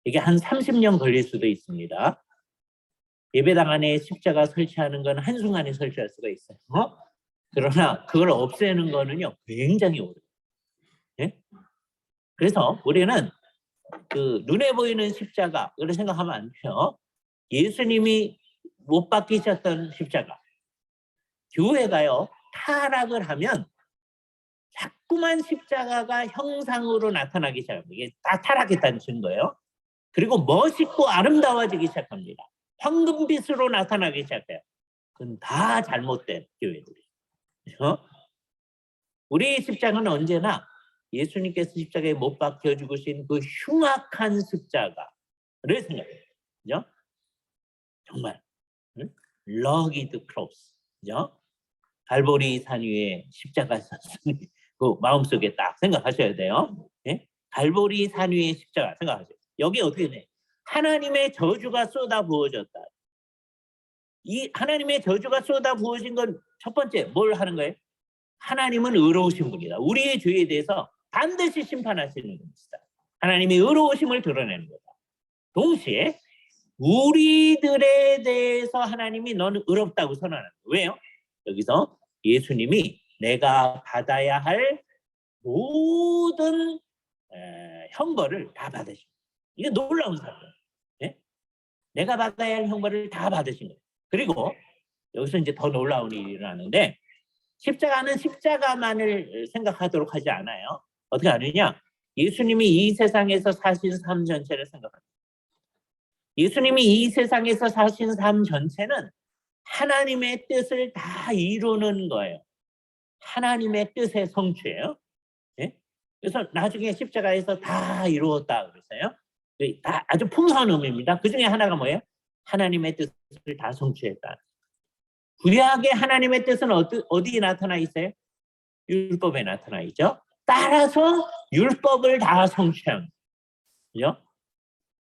이게 한 30년 걸릴 수도 있습니다. 예배당 안에 십자가 설치하는 건 한순간에 설치할 수가 있어요. 그러나 그걸 없애는 거는요 굉장히 오래요. 예? 그래서 우리는 그 눈에 보이는 십자가를 생각하면 안 돼요. 예수님이 못 박히셨던 십자가. 교회가요 타락을 하면 자꾸만 십자가가 형상으로 나타나기 시작합니다. 이게 다 타락했다는 증거예요. 그리고 멋있고 아름다워지기 시작합니다. 황금빛으로 나타나기 시작해요. 그건 다 잘못된 교회들이에요. 우리 십자가는 언제나 예수님께서 십자가에 못 박혀 죽으신 그 흉악한 십자가를 생각해요. 그죠? 정말 rugged cross, 그죠? 갈보리 산 위에 십자가 섰으니 그 마음속에 딱 생각하셔야 돼요. 네? 갈보리 산 위에 십자가 생각하세요. 여기 어떻게 돼? 하나님의 저주가 쏟아 부어졌다. 이 하나님의 저주가 쏟아 부어진 건 첫 번째 뭘 하는 거예요? 하나님은 의로우신 분이다. 우리의 죄에 대해서 반드시 심판하시는 분이시다. 하나님의 의로우심을 드러내는 거다. 동시에 우리들에 대해서 하나님이 너는 의롭다고 선언하는 거예요. 왜요? 여기서 예수님이 내가 받아야 할 모든 형벌을 다 받으신 거예요. 이게 놀라운 사건이에요. 네? 내가 받아야 할 형벌을 다 받으신 거예요. 그리고 여기서 이제 더 놀라운 일이 일어나는데 십자가는 십자가만을 생각하도록 하지 않아요. 어떻게 하느냐? 예수님이 이 세상에서 사신 삶 전체를 생각합니다. 예수님이 이 세상에서 사신 삶 전체는 하나님의 뜻을 다 이루는 거예요. 하나님의 뜻의 성취예요. 네? 그래서 나중에 십자가에서 다 이루었다 그랬어요. 다 아주 풍성한 의미입니다. 그 중에 하나가 뭐예요? 하나님의 뜻을 다 성취했다. 구약의 하나님의 뜻은 어디에 나타나 있어요? 율법에 나타나 있죠. 따라서 율법을 다 성취한 거죠.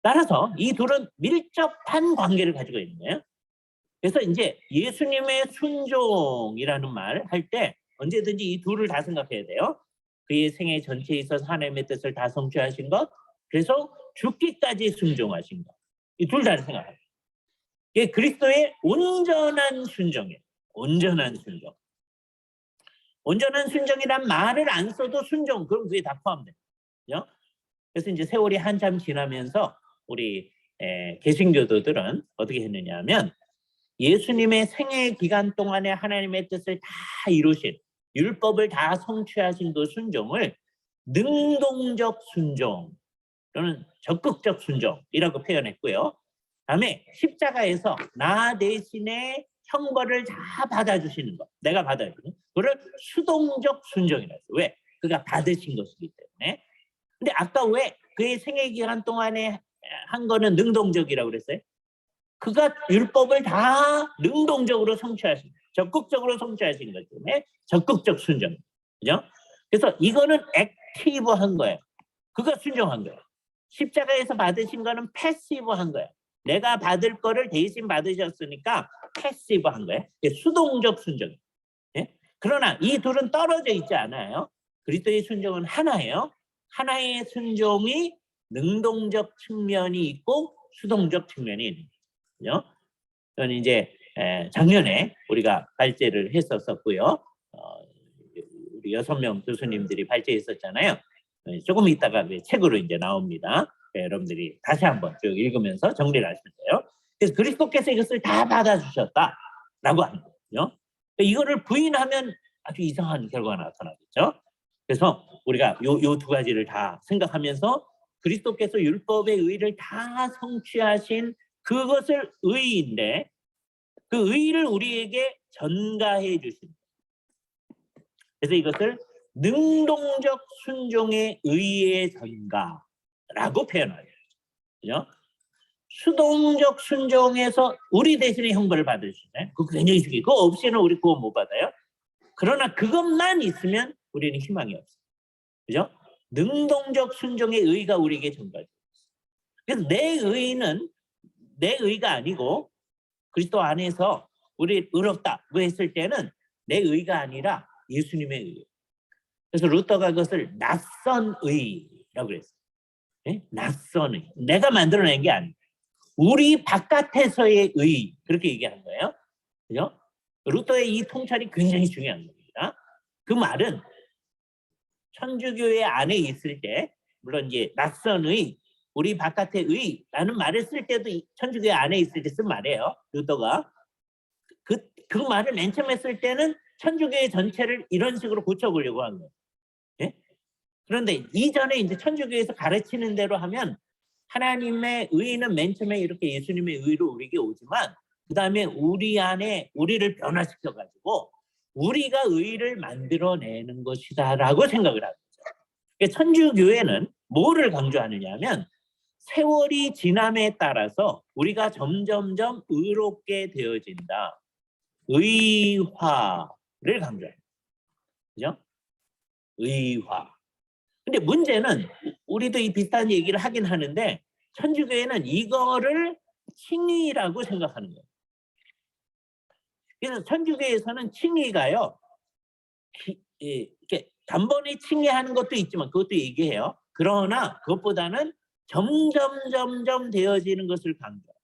따라서 이 둘은 밀접한 관계를 가지고 있는 거예요. 그래서 이제 예수님의 순종이라는 말 할 때 언제든지 이 둘을 다 생각해야 돼요. 그의 생애 전체에 있어서 하나님의 뜻을 다 성취하신 것, 그래서 죽기까지 순종하신 것. 이 둘 다 생각해요. 이게 그리스도의 온전한 순종이에요. 온전한 순종. 온전한 순종이란 말을 안 써도 순종, 그럼 그게 다 포함돼요. 그래서 이제 세월이 한참 지나면서 우리 개신교도들은 어떻게 했느냐 하면 예수님의 생애 기간 동안에 하나님의 뜻을 다 이루신, 율법을 다 성취하신 그 순종을 능동적 순종 또는 적극적 순종이라고 표현했고요. 다음에 십자가에서 나 대신에 형벌을 다 받아주시는 것, 내가 받아주는 그걸 수동적 순종이라고 해요. 왜? 그가 받으신 것이기 때문에. 근데 아까 왜 그의 생애 기간 동안에 한 거는 능동적이라고 그랬어요? 그가 율법을 다 능동적으로 성취하신, 적극적으로 성취하신 것 때문에 적극적 순종. 그죠? 그래서 이거는 액티브한 거예요. 그가 순종한 거예요. 십자가에서 받으신 거는 패시브한 거예요. 내가 받을 거를 대신 받으셨으니까 패시브한 거예요. 수동적 순종. 예? 그러나 이 둘은 떨어져 있지 않아요. 그리스도의 순종은 하나예요. 하나의 순종이 능동적 측면이 있고 수동적 측면이 있는 거죠. 저는 이제 작년에 우리가 발제를 했었고요. 우리 6명 교수님들이 발제했었잖아요. 조금 있다가 책으로 이제 나옵니다. 여러분들이 다시 한번 쭉 읽으면서 정리를 하시면 돼요. 그래서 그리스도께서 이것을 다 받아주셨다라고 하는 거죠. 이거를 부인하면 아주 이상한 결과가 나타나겠죠. 그래서 우리가 요 두 가지를 다 생각하면서 그리스도께서 율법의 의를 다 성취하신 그것을 의인데 그 의를 우리에게 전가해 주신. 그래서 이것을 능동적 순종의 의의 전가라고 표현하죠. 그죠? 수동적 순종에서 우리 대신에 형벌을 받으시네. 그거 굉장히 중요해요. 그거 없이는 우리 구원 못 받아요. 그러나 그것만 있으면 우리는 희망이 없어요. 그죠? 능동적 순종의 의가 우리에게 전가죠. 그래서 내 의는 내 의가 아니고 그리스도 안에서 우리 의롭다 뭐 했을 때는 내 의가 아니라 예수님의 의예요. 그래서 루터가 그것을 낯선 의라고 그랬어요. 네? 낯선 의. 내가 만들어낸 게 아니에요. 우리 바깥에서의 의 그렇게 얘기하는 거예요. 그죠? 루터의 이 통찰이 굉장히 중요한 겁니다. 그 말은 천주교회 안에 있을 때 물론 이제 낯선 의, 우리 바깥의 의라는 말을 쓸 때도 천주교회 안에 있을 때 쓴 말이에요. 루터가 그 말을 맨 처음에 쓸 때는 천주교회 전체를 이런 식으로 고쳐보려고 한 거예요. 예? 그런데 이전에 이제 천주교에서 가르치는 대로 하면 하나님의 의는 맨 처음에 이렇게 예수님의 의로 우리에게 오지만 그 다음에 우리 안에 우리를 변화시켜 가지고 우리가 의를 만들어내는 것이다라고 생각을 하죠. 천주교회는 뭐를 강조하느냐 하면 세월이 지남에 따라서 우리가 점점점 의롭게 되어진다. 의화를 강조해요. 그죠? 의화. 근데 문제는 우리도 이 비슷한 얘기를 하긴 하는데 천주교회는 이거를 칭의라고 생각하는 거예요. 그래서 천주교회에서는 칭의가요. 이렇게 단번에 칭의하는 것도 있지만 그것도 얘기해요. 그러나 그것보다는 점점 되어지는 것을 강조해요.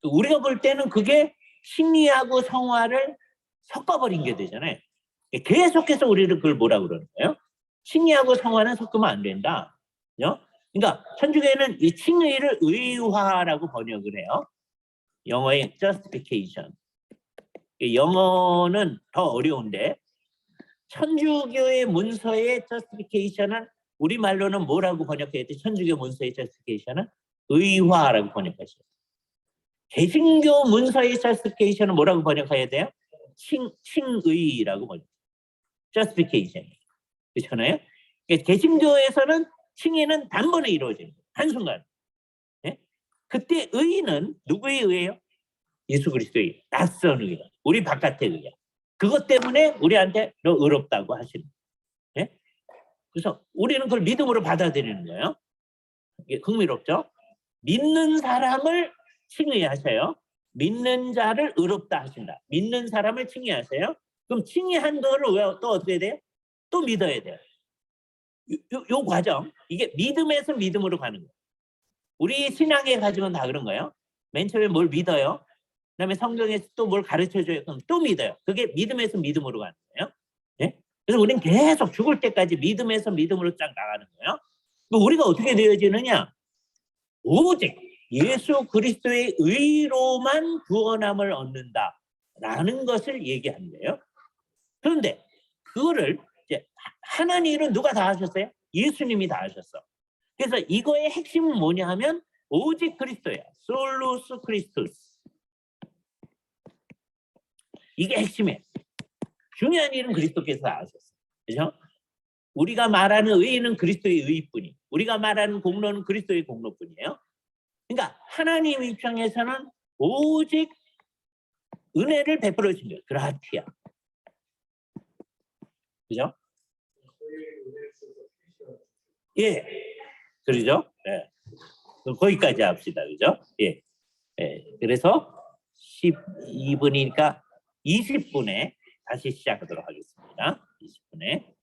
우리가 볼 때는 그게 칭의하고 성화를 섞어버린 게 되잖아요. 계속해서 우리를 그걸 뭐라 그러는 거예요? 칭의하고 성화는 섞으면 안 된다. 그러니까 천주교회는 이 칭의를 의화라고 번역을 해요. 영어의 justification. 영어는 더 어려운데 천주교의 문서의 justification은 우리말로는 뭐라고 번역해야 돼? 천주교 문서의 justification은 의화라고 번역하셔요. 개신교 문서의 justification은 뭐라고 번역해야 돼요? 칭의라고 번역. justification. 그렇잖아요? 개신교에서는 칭의는 단번에 이루어지는 거예요. 한순간. 네? 그때 의는 누구의 의예요? 예수 그리스도의 낯선 의가. 우리 바깥의 의야. 그것 때문에 우리한테 너 의롭다고 하시는 거예요. 네? 그래서 우리는 그걸 믿음으로 받아들이는 거예요. 이게 흥미롭죠? 믿는 사람을 칭의하세요. 믿는 자를 의롭다 하신다. 믿는 사람을 칭의하세요. 그럼 칭의한 거를 또 어떻게 돼요? 또 믿어야 돼요. 요 과정, 이게 믿음에서 믿음으로 가는 거예요. 우리 신앙의 가정은 다 그런 거예요. 맨 처음에 뭘 믿어요. 그다음에 성경에서 또 뭘 가르쳐줘요. 그럼 또 믿어요. 그게 믿음에서 믿음으로 가는 거예요. 네? 그래서 우리는 계속 죽을 때까지 믿음에서 믿음으로 쫙 나가는 거예요. 우리가 어떻게 되어지느냐? 오직 예수 그리스도의 의로만 구원함을 얻는다라는 것을 얘기한대요. 그런데 그거를 이제 하나님 일은 누가 다 하셨어요? 예수님이 다 하셨어. 그래서 이거의 핵심은 뭐냐 하면 오직 그리스도야. 솔루스 크리스토스. 이게 핵심이에요. 중요한 일은 그리스도께서 다 하셨어. 그렇죠? 우리가 말하는 의는 그리스도의 의뿐이. 우리가 말하는 공로는 그리스도의 공로뿐이에요. 그러니까 하나님 입장에서는 오직 은혜를 베풀어 주신 거예요. 그라티아. 그죠? 예. 그러죠? 예. 거기까지 합시다. 그죠? 예. 예. 그래서 12분이니까 20분에 다시 시작하도록 하겠습니다. 20분에.